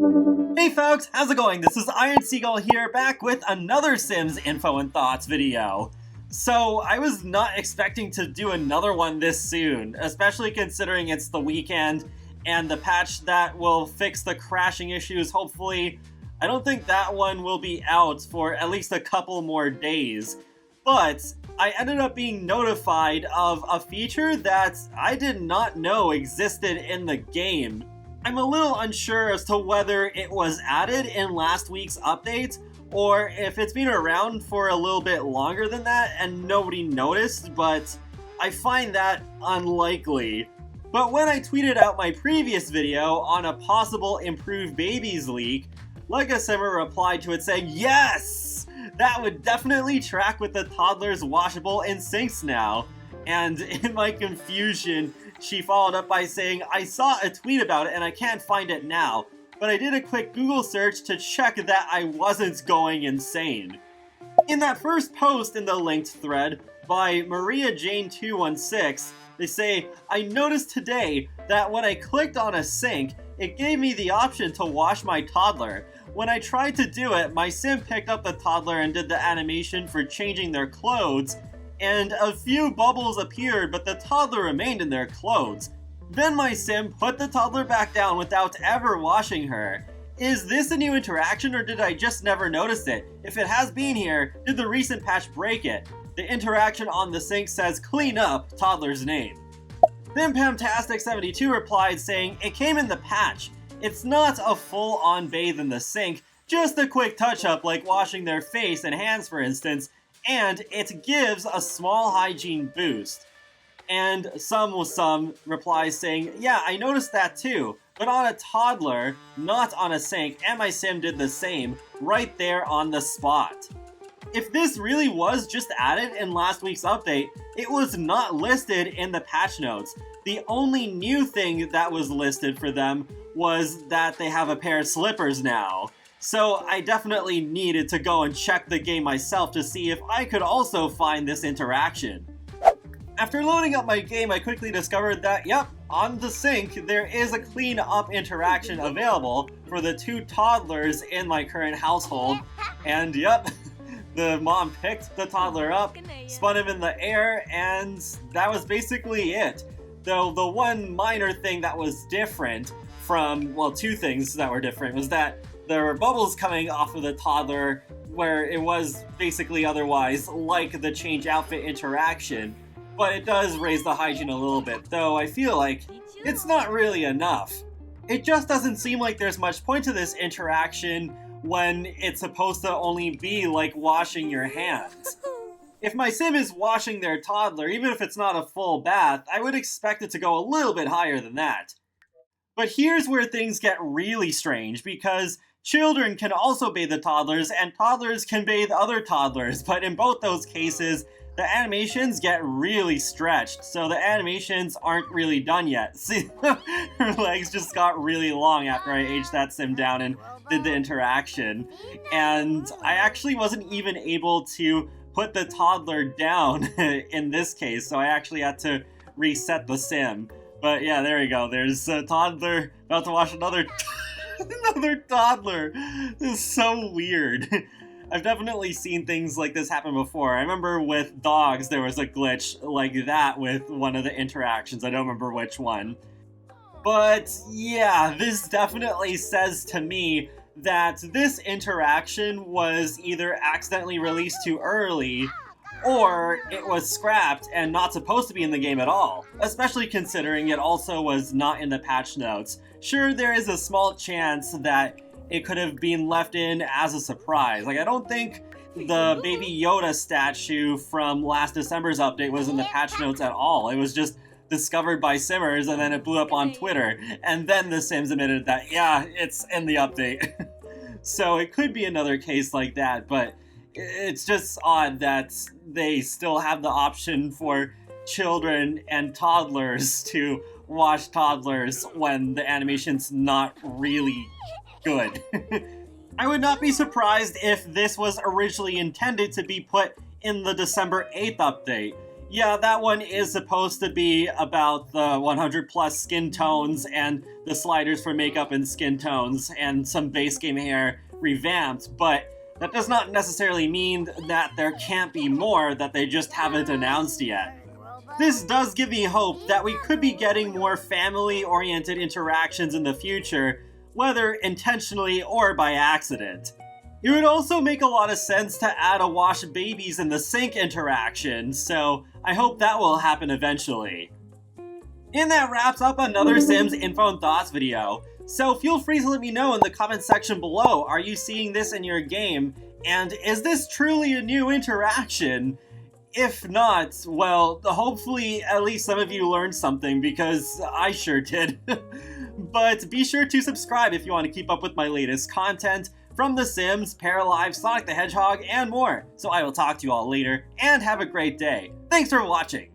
Hey folks, how's it going? This is Iron Seagull here, back with another Sims Info and Thoughts video. So, I was not expecting to do another one this soon, especially considering it's the weekend, and the patch that will fix the crashing issues, hopefully, I don't think that one will be out for at least a couple more days. But I ended up being notified of a feature that I did not know existed in the game. I'm a little unsure as to whether it was added in last week's update, or if it's been around for a little bit longer than that and nobody noticed, but I find that unlikely. But when I tweeted out my previous video on a possible improved babies leak, LegoSimmer replied to it saying, yes! That would definitely track with the toddler's washable in sinks now. And in my confusion, she followed up by saying, I saw a tweet about it and I can't find it now, but I did a quick Google search to check that I wasn't going insane. In that first post in the linked thread by Maria Jane 216, they say, I noticed today that when I clicked on a sink, it gave me the option to wash my toddler. When I tried to do it, my sim picked up the toddler and did the animation for changing their clothes, and a few bubbles appeared, but the toddler remained in their clothes. Then my sim put the toddler back down without ever washing her. Is this a new interaction, or did I just never notice it? If it has been here, did the recent patch break it? The interaction on the sink says clean up, toddler's name. Then Pamtastic72 replied saying, it came in the patch. It's not a full-on bathe in the sink, just a quick touch-up like washing their face and hands for instance, and it gives a small hygiene boost. And some replies saying, yeah, I noticed that too, but on a toddler, not on a sink, and my sim did the same, right there on the spot. If this really was just added in last week's update, it was not listed in the patch notes. The only new thing that was listed for them was that they have a pair of slippers now. So I definitely needed to go and check the game myself to see if I could also find this interaction. After loading up my game, I quickly discovered that, yep, on the sink, there is a clean up interaction available for the two toddlers in my current household. And yep, the mom picked the toddler up, spun him in the air, and that was basically it. Though the one minor thing that was different from, well, two things that were different was that there were bubbles coming off of the toddler where it was basically otherwise like the change outfit interaction, but it does raise the hygiene a little bit, though I feel like it's not really enough. It just doesn't seem like there's much point to this interaction when it's supposed to only be like washing your hands. If my sim is washing their toddler, even if it's not a full bath, I would expect it to go a little bit higher than that. But here's where things get really strange, because children can also bathe the toddlers, and toddlers can bathe other toddlers, but in both those cases, the animations get really stretched, so the animations aren't really done yet. See, her legs just got really long after I aged that sim down and did the interaction, and I actually wasn't even able to put the toddler down in this case, so I actually had to reset the sim. But yeah, there we go. There's a toddler about to wash another another toddler. This is so weird. I've definitely seen things like this happen before. I remember with dogs, there was a glitch like that with one of the interactions. I don't remember which one. But yeah, this definitely says to me that this interaction was either accidentally released too early, or it was scrapped and not supposed to be in the game at all, especially considering it also was not in the patch notes. Sure, there is a small chance that it could have been left in as a surprise. Like, I don't think the Baby Yoda statue from last December's update was in the patch notes at all. It was just discovered by Simmers and then it blew up on Twitter, and then the Sims admitted that, yeah, it's in the update. So it could be another case like that, but it's just odd that they still have the option for children and toddlers to wash toddlers when the animation's not really good. I would not be surprised if this was originally intended to be put in the December 8th update. Yeah, that one is supposed to be about the 100 plus skin tones and the sliders for makeup and skin tones and some base game hair revamped, but that does not necessarily mean that there can't be more that they just haven't announced yet. This does give me hope that we could be getting more family-oriented interactions in the future, whether intentionally or by accident. It would also make a lot of sense to add a wash babies in the sink interaction, so I hope that will happen eventually. And that wraps up another Sims Info and Thoughts video. So feel free to let me know in the comment section below, are you seeing this in your game? And is this truly a new interaction? If not, well, hopefully at least some of you learned something, because I sure did. But be sure to subscribe if you want to keep up with my latest content from The Sims, Paralive, Sonic the Hedgehog, and more. So I will talk to you all later, and have a great day. Thanks for watching!